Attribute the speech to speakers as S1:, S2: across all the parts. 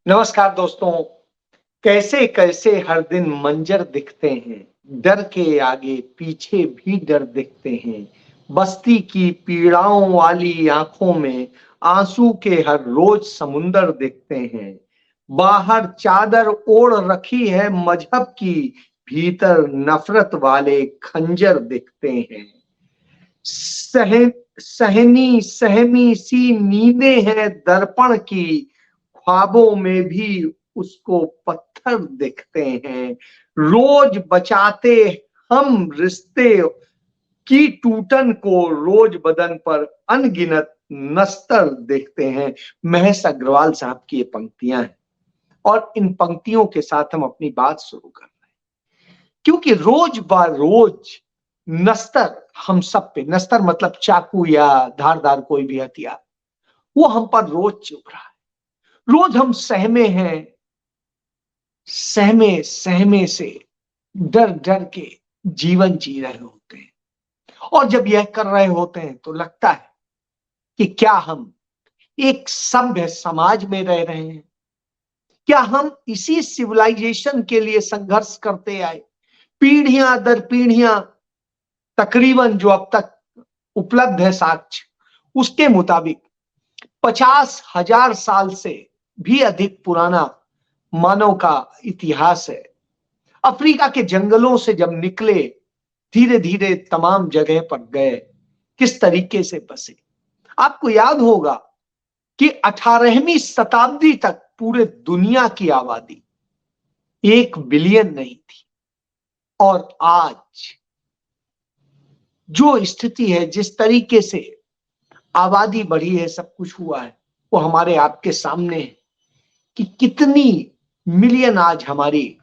S1: नमस्कार दोस्तों। कैसे कैसे हर दिन मंजर दिखते हैं, डर के आगे पीछे भी डर दिखते हैं। बस्ती की पीड़ाओं वाली आंखों में आंसू के हर रोज समुंदर दिखते हैं। बाहर चादर ओढ़ रखी है मजहब की, भीतर नफरत वाले खंजर दिखते हैं। सह सहनी सहमी सी नींदें हैं दर्पण की, ख्वाबों में भी उसको पत्थर दिखते हैं। रोज बचाते हम रिश्ते की टूटन को, रोज बदन पर अनगिनत नस्तर देखते हैं। महेश अग्रवाल साहब की ये पंक्तियां हैं और इन पंक्तियों के साथ हम अपनी बात शुरू कर रहे हैं, क्योंकि रोज ब रोज नस्तर हम सब पे, नस्तर मतलब चाकू या धारदार कोई भी हथियार, वो हम पर रोज चुभ रहा है। रोज हम सहमे हैं, सहमे सहमे से डर डर के जीवन जी रहे होते हैं। और जब यह कर रहे होते हैं तो लगता है कि क्या हम एक सभ्य समाज में रह रहे हैं, क्या हम इसी सिविलाइजेशन के लिए संघर्ष करते आए पीढ़ियां दर पीढ़ियां। तकरीबन जो अब तक उपलब्ध है साक्ष्य, उसके मुताबिक 50,000 साल से भी अधिक पुराना मानव का इतिहास है। अफ्रीका के जंगलों से जब निकले, धीरे धीरे तमाम जगह पर गए, किस तरीके से बसे। आपको याद होगा कि 18वीं शताब्दी तक पूरे दुनिया की आबादी 1 बिलियन नहीं थी, और आज जो स्थिति है, जिस तरीके से आबादी बढ़ी है, सब कुछ हुआ है, वो हमारे आपके सामने है कि कितनी मिलियन आज हमारी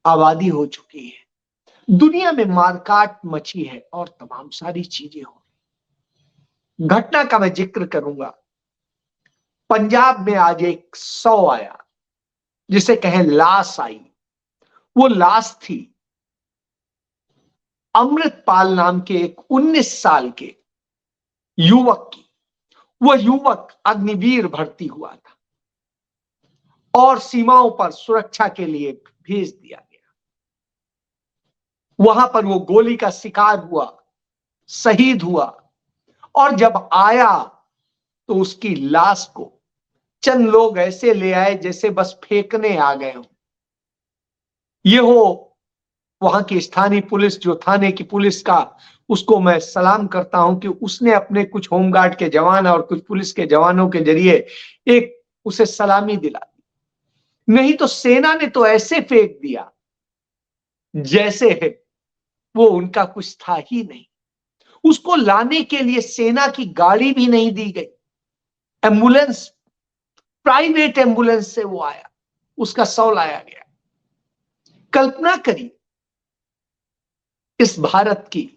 S1: आबादी हो चुकी है। दुनिया में मारकाट मची है और तमाम सारी चीजें हो रही। घटना का मैं जिक्र करूंगा। पंजाब में आज एक 100 आया, जिसे कहें लाश आई। वो लाश थी अमृतपाल नाम के एक 19 साल के युवक की। वह युवक अग्निवीर भर्ती हुआ था और सीमाओं पर सुरक्षा के लिए भेज दिया गया। वहां पर वो गोली का शिकार हुआ, शहीद हुआ, और जब आया तो उसकी लाश को चंद लोग ऐसे ले आए जैसे बस फेंकने आ गए हो। ये हो वहां की स्थानीय पुलिस, जो थाने की पुलिस का, उसको मैं सलाम करता हूं कि उसने अपने कुछ होमगार्ड के जवान और कुछ पुलिस के जवानों के जरिए एक उसे सलामी दिला दी। नहीं तो सेना ने तो ऐसे फेंक दिया जैसे वो उनका कुछ था ही नहीं। उसको लाने के लिए सेना की गाड़ी भी नहीं दी गई। एम्बुलेंस, प्राइवेट एम्बुलेंस से वो आया, उसका शव लाया गया। कल्पना करिए इस भारत की।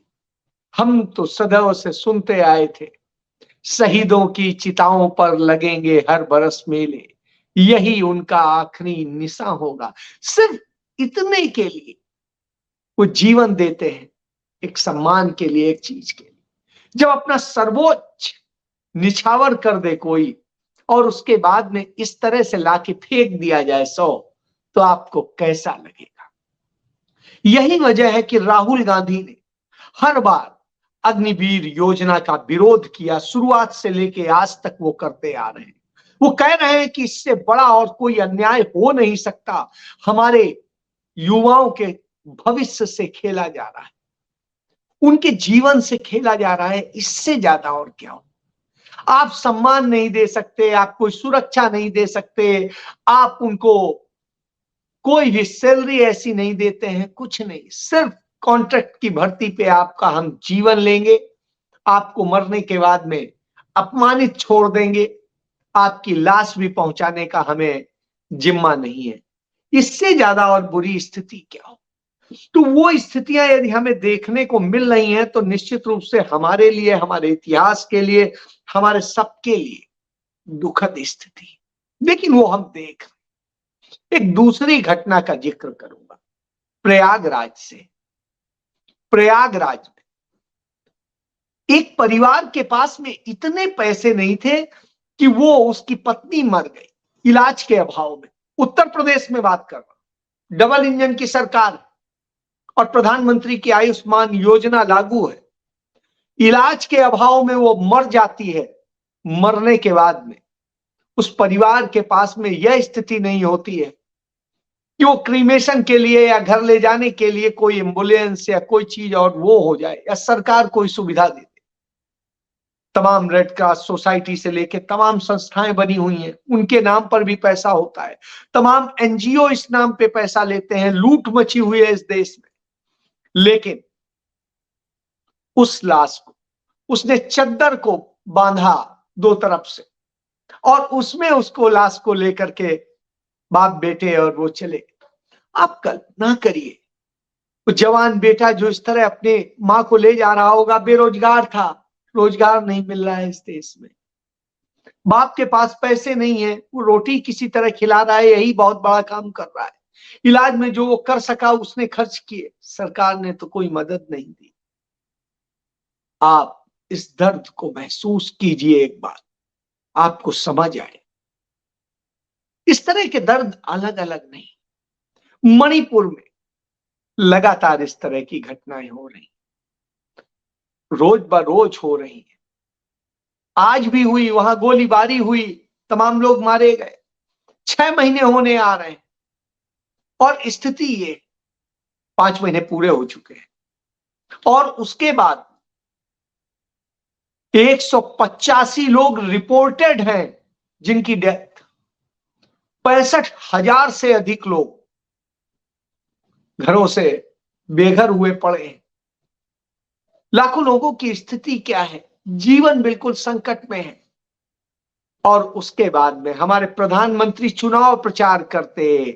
S1: हम तो सदैव से सुनते आए थे, शहीदों की चिताओं पर लगेंगे हर बरस मेले, यही उनका आखिरी निशा होगा। सिर्फ इतने के लिए वो जीवन देते हैं, एक सम्मान के लिए, एक चीज के लिए। जब अपना सर्वोच्च निछावर कर दे कोई और उसके बाद में इस तरह से लाके फेंक दिया जाए 100, तो आपको कैसा लगेगा। यही वजह है कि राहुल गांधी ने हर बार अग्निवीर योजना का विरोध किया। शुरुआत से लेके आज तक वो करते आ रहे हैं। वो कह रहे हैं कि इससे बड़ा और कोई अन्याय हो नहीं सकता। हमारे युवाओं के भविष्य से खेला जा रहा है, उनके जीवन से खेला जा रहा है, इससे ज्यादा और क्या हो। आप सम्मान नहीं दे सकते, आप कोई सुरक्षा नहीं दे सकते, आप उनको कोई भी सैलरी ऐसी नहीं देते हैं, कुछ नहीं। सिर्फ कॉन्ट्रैक्ट की भर्ती पे आपका हम जीवन लेंगे, आपको मरने के बाद में अपमानित छोड़ देंगे, आपकी लाश भी पहुंचाने का हमें जिम्मा नहीं है। इससे ज्यादा और बुरी स्थिति क्या हो। तो वो स्थितियां यदि हमें देखने को मिल रही हैं तो निश्चित रूप से हमारे लिए, हमारे इतिहास के लिए, हमारे सबके लिए दुखद स्थिति। लेकिन वो हम देख रहे हैं। एक दूसरी घटना का जिक्र करूंगा, प्रयागराज से। प्रयागराज में एक परिवार के पास में इतने पैसे नहीं थे कि वो, उसकी पत्नी मर गई, इलाज के अभाव में, उत्तर प्रदेश में बात कर रहा हूं, डबल इंजन की सरकार और प्रधानमंत्री की आयुष्मान योजना लागू है, इलाज के अभाव में वो मर जाती है, मरने के बाद में उस परिवार के पास में यह स्थिति नहीं होती है कि वो क्रीमेशन के लिए या घर ले जाने के लिए कोई एम्बुलेंस या कोई चीज और वो हो जाए, या सरकार कोई सुविधा दे दे। तमाम रेड क्रॉस सोसाइटी से लेके तमाम संस्थाएं बनी हुई हैं, उनके नाम पर भी पैसा होता है, तमाम एनजीओ इस नाम पे पैसा लेते हैं, लूट मची हुई है इस देश में। लेकिन उस लाश को उसने चद्दर को बांधा दो तरफ से, और उसमें उसको लाश को लेकर के बाप बेटे और वो चले। आप कल्पना करिए, वो जवान बेटा जो इस तरह अपने मां को ले जा रहा होगा, बेरोजगार था, रोजगार नहीं मिल रहा है इस देश में, बाप के पास पैसे नहीं है, वो रोटी किसी तरह खिला रहा है, यही बहुत बड़ा काम कर रहा है। इलाज में जो वो कर सका उसने खर्च किए, सरकार ने तो कोई मदद नहीं दी। आप इस दर्द को महसूस कीजिए एक बार, आपको समझ आए। इस तरह के दर्द अलग अलग नहीं, मणिपुर में लगातार इस तरह की घटनाएं हो रही, रोज बरोज हो रही है। आज भी हुई, वहां गोलीबारी हुई, तमाम लोग मारे गए, 6 महीने होने आ रहे हैं और स्थिति ये 5 महीने पूरे हो चुके हैं, और उसके बाद 185 लोग रिपोर्टेड हैं जिनकी डेथ, 65,000 से अधिक लोग घरों से बेघर हुए पड़े हैं। लाखों लोगों की स्थिति क्या है, जीवन बिल्कुल संकट में है। और उसके बाद में हमारे प्रधानमंत्री चुनाव प्रचार करते,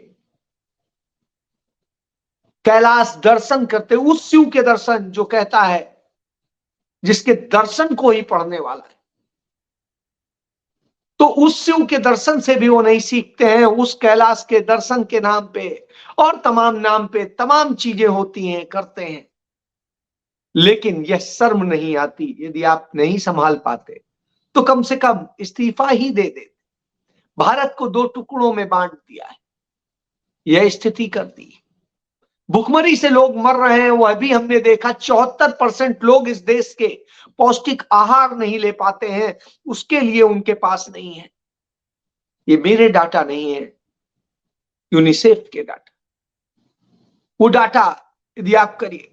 S1: कैलाश दर्शन करते, उस शिव के दर्शन जो कहता है जिसके दर्शन को ही पढ़ने वाला है, तो उस शिव के दर्शन से भी वो नहीं सीखते हैं। उस कैलाश के दर्शन के नाम पे और तमाम नाम पे तमाम चीजें होती हैं, करते हैं, लेकिन यह शर्म नहीं आती। यदि आप नहीं संभाल पाते तो कम से कम इस्तीफा ही दे दे। भारत को 2 टुकड़ों में बांट दिया है, यह स्थिति कर दी। भुखमरी से लोग मर रहे हैं, वह भी हमने देखा। 74% लोग इस देश के पौष्टिक आहार नहीं ले पाते हैं, उसके लिए उनके पास नहीं है। ये मेरे डाटा नहीं है, यूनिसेफ के डाटा। वो डाटा यदि आप करिए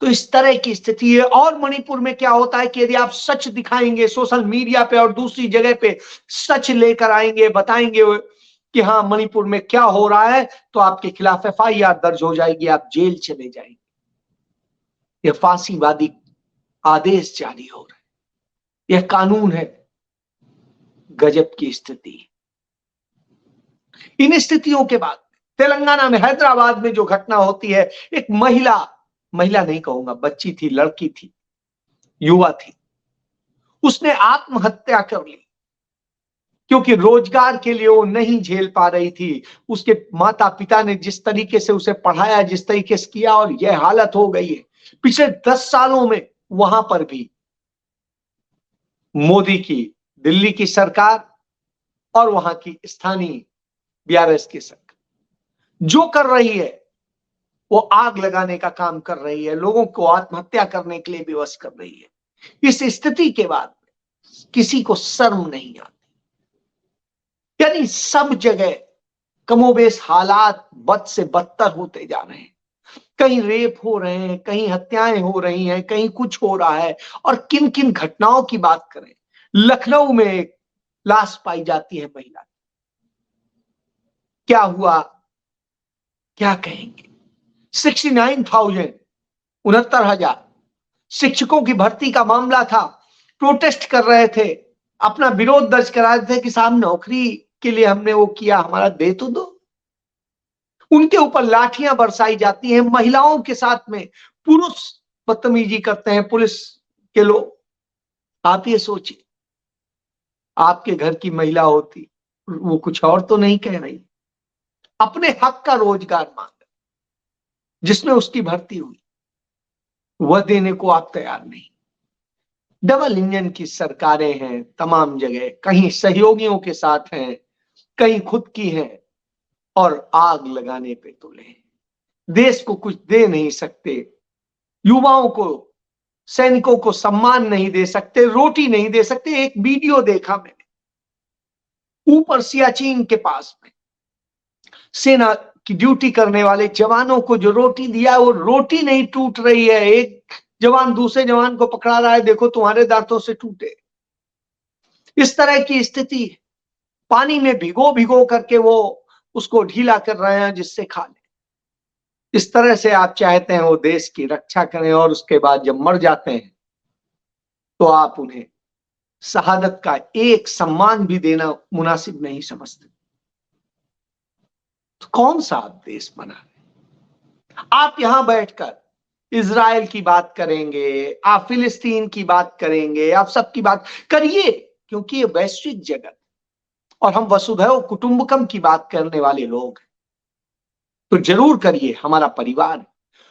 S1: तो इस तरह की स्थिति है। और मणिपुर में क्या होता है कि यदि आप सच दिखाएंगे सोशल मीडिया पे और दूसरी जगह पे, सच लेकर आएंगे, बताएंगे कि हाँ मणिपुर में क्या हो रहा है, तो आपके खिलाफ एफआईआर दर्ज हो जाएगी, आप जेल चले जाएंगे। यह फांसीवादी आदेश जारी हो रहा है, यह कानून है। गजब की स्थिति। इन स्थितियों के बाद तेलंगाना में हैदराबाद में जो घटना होती है, एक महिला नहीं कहूंगा, बच्ची थी, लड़की थी, युवा थी, उसने आत्महत्या कर ली क्योंकि रोजगार के लिए वो नहीं झेल पा रही थी। उसके माता पिता ने जिस तरीके से उसे पढ़ाया, जिस तरीके से किया, और यह हालत हो गई है। पिछले 10 सालों में वहां पर भी मोदी की, दिल्ली की सरकार और वहां की स्थानीय बीआरएस की सरकार जो कर रही है, वो आग लगाने का काम कर रही है, लोगों को आत्महत्या करने के लिए विवश कर रही है। इस स्थिति के बाद किसी को शर्म नहीं आती। यानी सब जगह कमोबेश हालात बद से बदतर होते जा रहे हैं। कहीं रेप हो रहे हैं, कहीं हत्याएं हो रही हैं, कहीं कुछ हो रहा है। और किन किन घटनाओं की बात करें, लखनऊ में एक लाश पाई जाती है महिला, क्या हुआ, क्या कहेंगे। 69,000, 69,000 शिक्षकों की भर्ती का मामला था। प्रोटेस्ट कर रहे थे, अपना विरोध दर्ज करा रहे थे कि साहब नौकरी के लिए हमने वो किया, हमारा दे तो दो। उनके ऊपर लाठियां बरसाई जाती हैं, महिलाओं के साथ में पुरुष बदतमीजी करते हैं पुलिस के लोग। आप ये सोचिए, आपके घर की महिला होती, वो कुछ और तो नहीं कह रही, अपने हक का रोजगार मांग, जिसमें उसकी भर्ती हुई, वह देने को आप तैयार नहीं। डबल इंजन की सरकारें हैं तमाम जगह, कहीं सहयोगियों के साथ हैं, कहीं खुद की हैं और आग लगाने पे तुले हैं। देश को कुछ दे नहीं सकते, युवाओं को, सैनिकों को सम्मान नहीं दे सकते, रोटी नहीं दे सकते। एक वीडियो देखा मैंने, ऊपर सियाचिन के पास में सेना की ड्यूटी करने वाले जवानों को जो रोटी दिया, वो रोटी नहीं टूट रही है। एक जवान दूसरे जवान को पकड़ा रहा है, देखो तुम्हारे दांतों से टूटे। इस तरह की स्थिति, पानी में भिगो भिगो करके वो उसको ढीला कर रहे हैं जिससे खा ले। इस तरह से आप चाहते हैं वो देश की रक्षा करें, और उसके बाद जब मर जाते हैं तो आप उन्हें शहादत का एक सम्मान भी देना मुनासिब नहीं समझते। तो कौन सा आप देश बना रहे? आप यहां बैठकर इजराइल की बात करेंगे, आप फिलिस्तीन की बात करेंगे, आप सबकी बात करिए, क्योंकि ये वैश्विक जगत और हम वसुधैव कुटुंबकम की बात करने वाले लोग हैं। तो जरूर करिए, हमारा परिवार है,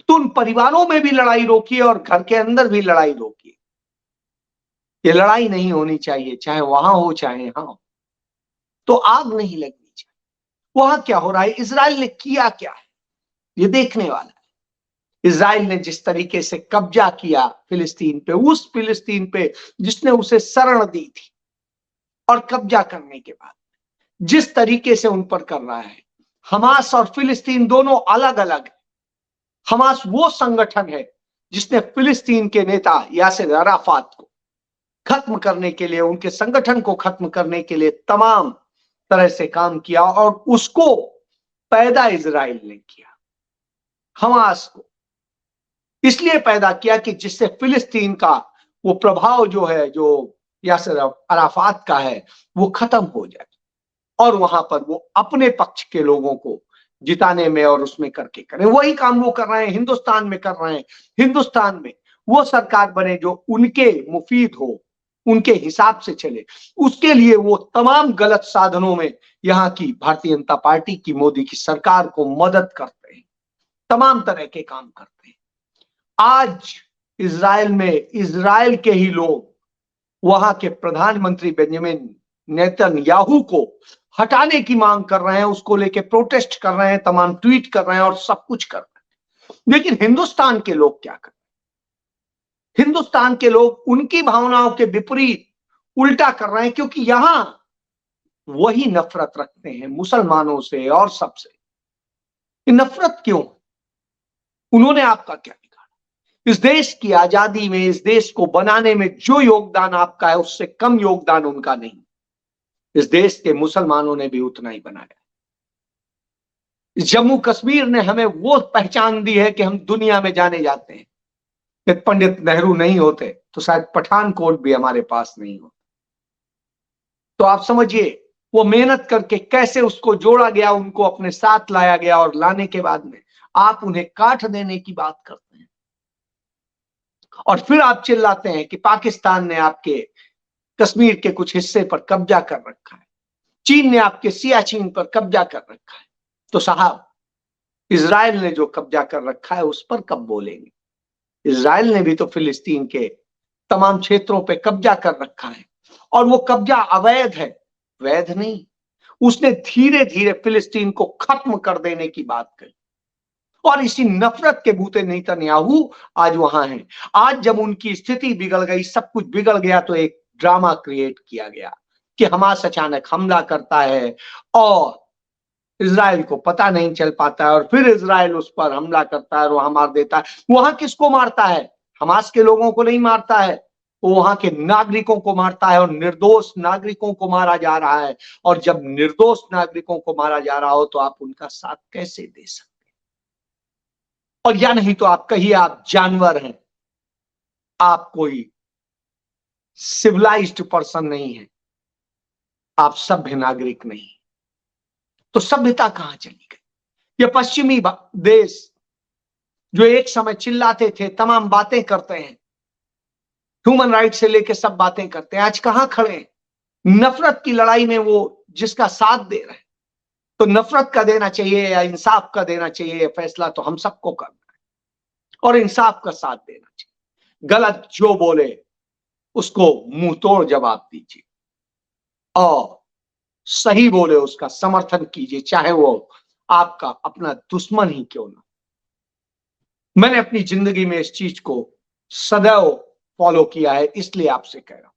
S1: तो उन परिवारों में भी लड़ाई रोकिए और घर के अंदर भी लड़ाई रोकिए। ये लड़ाई नहीं होनी चाहिए, चाहे वहां हो चाहे यहां हो। तो आग नहीं लगनी चाहिए। वहां क्या हो रहा है, इजराइल ने किया क्या है, ये देखने वाला है। इजराइल ने जिस तरीके से कब्जा किया फिलिस्तीन पे, उस फिलिस्तीन पे जिसने उसे शरण दी थी, और कब्जा करने के बाद जिस तरीके से उन पर कर रहा है। हमास और फिलिस्तीन दोनों अलग अलग है। हमास वो संगठन है जिसने फिलिस्तीन के नेता यासिर अराफात को खत्म करने के लिए, उनके संगठन को खत्म करने के लिए तमाम तरह से काम किया, और उसको पैदा इजराइल ने किया। हमास को इसलिए पैदा किया कि जिससे फिलिस्तीन का वो प्रभाव जो है, जो यासिर अराफात का है, वो खत्म हो जाए, और वहां पर वो अपने पक्ष के लोगों को जिताने में और उसमें करके करें। वही काम वो कर रहे हैं, हिंदुस्तान में कर रहे हैं। हिंदुस्तान में वो सरकार बने जो उनके मुफीद हो, उनके हिसाब से चले। उसके लिए वो तमाम गलत साधनों में यहाँ की भारतीय जनता पार्टी की, मोदी की सरकार को मदद करते हैं, तमाम तरह के काम करते हैं। आज इजराइल में इजराइल के ही लोग वहां के प्रधानमंत्री बेंजामिन नेतन्याहू को हटाने की मांग कर रहे हैं, उसको लेके प्रोटेस्ट कर रहे हैं, तमाम ट्वीट कर रहे हैं और सब कुछ कर रहे हैं। लेकिन हिंदुस्तान के लोग क्या कर रहे हैं? हिंदुस्तान के लोग उनकी भावनाओं के विपरीत उल्टा कर रहे हैं, क्योंकि यहां वही नफरत रखते हैं मुसलमानों से और सबसे। नफरत क्यों? उन्होंने आपका क्या बिगाड़ा? इस देश की आजादी में, इस देश को बनाने में जो योगदान आपका है, उससे कम योगदान उनका नहीं। इस देश के मुसलमानों ने भी उतना ही बनाया। जम्मू कश्मीर ने हमें वो पहचान दी है कि हम दुनिया में जाने जाते हैं। यदि पंडित नेहरू नहीं होते तो शायद पठानकोट भी हमारे पास नहीं होता। तो आप समझिए वो मेहनत करके कैसे उसको जोड़ा गया, उनको अपने साथ लाया गया, और लाने के बाद में आप उन्हें काट देने की बात करते हैं, और फिर आप चिल्लाते हैं कि पाकिस्तान ने आपके कश्मीर के कुछ हिस्से पर कब्जा कर रखा है, चीन ने आपके सियाचिन पर कब्जा कर रखा है। तो साहब, इजराइल ने जो कब्जा कर रखा है उस पर कब बोलेंगे? इजराइल ने भी तो फिलिस्तीन के तमाम क्षेत्रों पे कब्जा कर रखा है, और वो कब्जा अवैध है, वैध नहीं। उसने धीरे धीरे फिलिस्तीन को खत्म कर देने की बात करी, और इसी नफरत के भूते नेतन्याहू आज वहां हैं। आज जब उनकी स्थिति बिगड़ गई, सब कुछ बिगड़ गया, तो एक ड्रामा क्रिएट किया गया कि हमास अचानक हमला करता है और इजराइल को पता नहीं चल पाता है, और फिर इजराइल उस पर हमला करता है और वहां मार देता है। वहां किसको मारता है? हमास के लोगों को नहीं मारता है, वो वहां के नागरिकों को मारता है, और निर्दोष नागरिकों को मारा जा रहा है। और जब निर्दोष नागरिकों को मारा जा रहा हो तो आप उनका साथ कैसे दे सकते? और या नहीं तो आप कहिए आप जानवर हैं, आप कोई सिविलाइज्ड पर्सन नहीं है, आप सभ्य नागरिक नहीं। तो सभ्यता कहां चली गई? ये पश्चिमी देश जो एक समय चिल्लाते थे, तमाम बातें करते हैं, ह्यूमन राइट से लेके सब बातें करते हैं, आज कहां खड़े हैं? नफरत की लड़ाई में वो जिसका साथ दे रहे हैं। तो नफरत का देना चाहिए या इंसाफ का देना चाहिए, ये फैसला तो हम सबको करना है, और इंसाफ का साथ देना चाहिए। गलत जो बोले उसको मुंह तोड़ जवाब दीजिए, और सही बोले उसका समर्थन कीजिए, चाहे वो आपका अपना दुश्मन ही क्यों ना। मैंने अपनी जिंदगी में इस चीज को सदैव फॉलो किया है, इसलिए आपसे कह रहा हूं,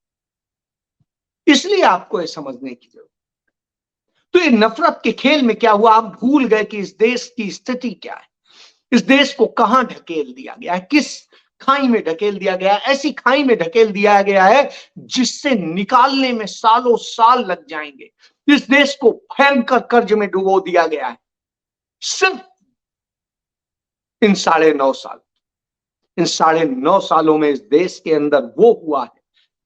S1: इसलिए आपको ये समझने की जरूरत। तो ये नफरत के खेल में क्या हुआ, आप भूल गए कि इस देश की स्थिति क्या है, इस देश को कहां ढकेल दिया गया है, किस खाई में ढकेल दिया गया है। ऐसी खाई में ढकेल दिया गया है जिससे निकालने में सालों साल लग जाएंगे। इस देश को भयंकर कर्ज में डुबो दिया गया है सिर्फ इन 9.5 साल। इन 9.5 सालों में इस देश के अंदर वो हुआ है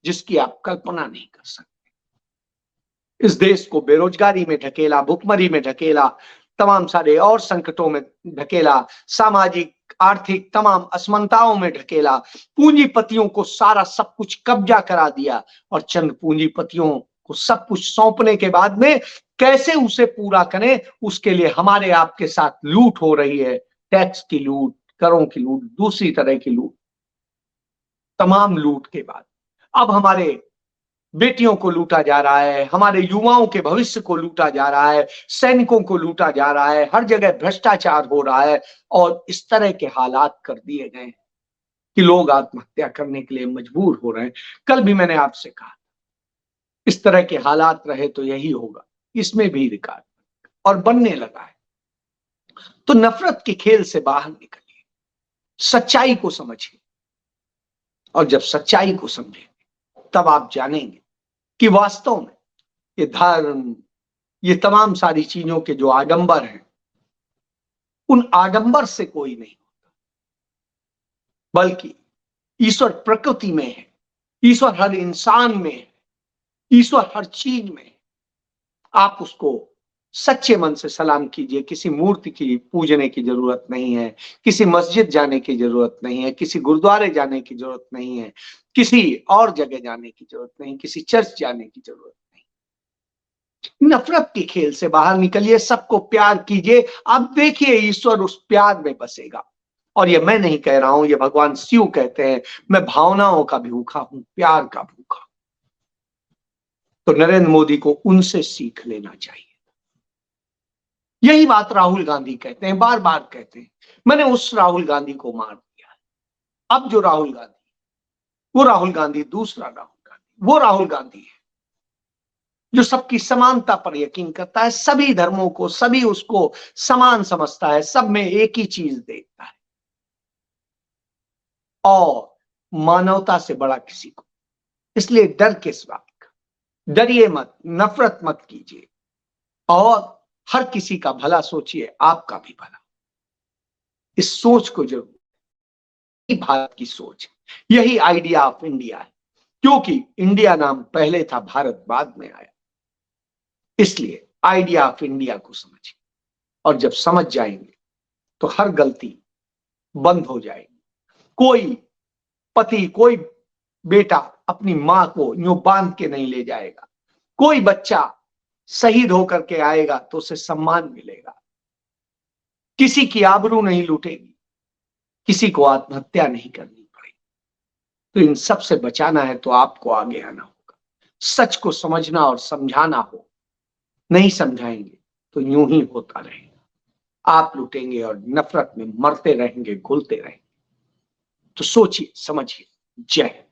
S1: जिसकी आप कल्पना नहीं कर सकते। इस देश को बेरोजगारी में ढकेला, भुखमरी में ढकेला, तमाम सारे और संकटों में ढकेला, सामाजिक आर्थिक तमाम असमानताओं में ढकेला, पूंजीपतियों को सारा सब कुछ कब्जा करा दिया और चंद पूंजीपतियों को सब कुछ सौंपने के बाद में कैसे उसे पूरा करें, उसके लिए हमारे आपके साथ लूट हो रही है। टैक्स की लूट, करों की लूट, दूसरी तरह की लूट। तमाम लूट के बाद अब हमारे बेटियों को लूटा जा रहा है, हमारे युवाओं के भविष्य को लूटा जा रहा है, सैनिकों को लूटा जा रहा है, हर जगह भ्रष्टाचार हो रहा है और इस तरह के हालात कर दिए गए कि लोग आत्महत्या करने के लिए मजबूर हो रहे हैं। कल भी मैंने आपसे कहा इस तरह के हालात रहे तो यही होगा, इसमें भी रिकॉर्ड और बनने लगा है। तो नफरत के खेल से बाहर निकलिए, सच्चाई को समझिए और जब सच्चाई को समझेंगे तब आप जानेंगे कि वास्तव में ये धर्म, ये तमाम सारी चीजों के जो आडंबर हैं, उन आडंबर से कोई नहीं होता, बल्कि ईश्वर प्रकृति में है, ईश्वर हर इंसान में है, ईश्वर हर चीज में है। आप उसको सच्चे मन से सलाम कीजिए। किसी मूर्ति की पूजने की जरूरत नहीं है, किसी मस्जिद जाने की जरूरत नहीं है, किसी गुरुद्वारे जाने की जरूरत नहीं है, किसी और जगह जाने की जरूरत नहीं, किसी चर्च जाने की जरूरत नहीं। नफरत के खेल से बाहर निकलिए, सबको प्यार कीजिए। आप देखिए ईश्वर उस प्यार में बसेगा। और ये मैं नहीं कह रहा हूं, ये भगवान शिव कहते हैं, मैं भावनाओं का भूखा हूं, प्यार का भूखा। तो नरेंद्र मोदी को उनसे सीख लेना चाहिए। यही बात राहुल गांधी कहते हैं, बार बार कहते हैं। मैंने उस राहुल गांधी को मार दिया। अब जो राहुल गांधी, वो राहुल गांधी दूसरा राहुल गांधी, वो राहुल गांधी है जो सबकी समानता पर यकीन करता है, सभी धर्मों को, सभी उसको समान समझता है, सब में एक ही चीज देखता है और मानवता से बड़ा किसी को। इसलिए डर किस बात का, डरिए मत, नफरत मत कीजिए और हर किसी का भला सोचिए, आपका भी भला। इस सोच को जरूर, भारत की सोच, यही आइडिया ऑफ इंडिया है, क्योंकि इंडिया नाम पहले था, भारत बाद में आया। इसलिए आइडिया ऑफ इंडिया को समझिए और जब समझ जाएंगे तो हर गलती बंद हो जाएगी। कोई पति, कोई बेटा अपनी मां को यूं बांध के नहीं ले जाएगा, कोई बच्चा शहीद होकर के आएगा तो उसे सम्मान मिलेगा, किसी की आबरू नहीं लूटेगी, किसी को आत्महत्या नहीं करनी पड़ेगी। तो इन सब से बचाना है तो आपको आगे आना होगा, सच को समझना और समझाना हो। नहीं समझाएंगे तो यूं ही होता रहेगा, आप लूटेंगे और नफरत में मरते रहेंगे, घुलते रहेंगे। तो सोचिए, समझिए। जय हिंद।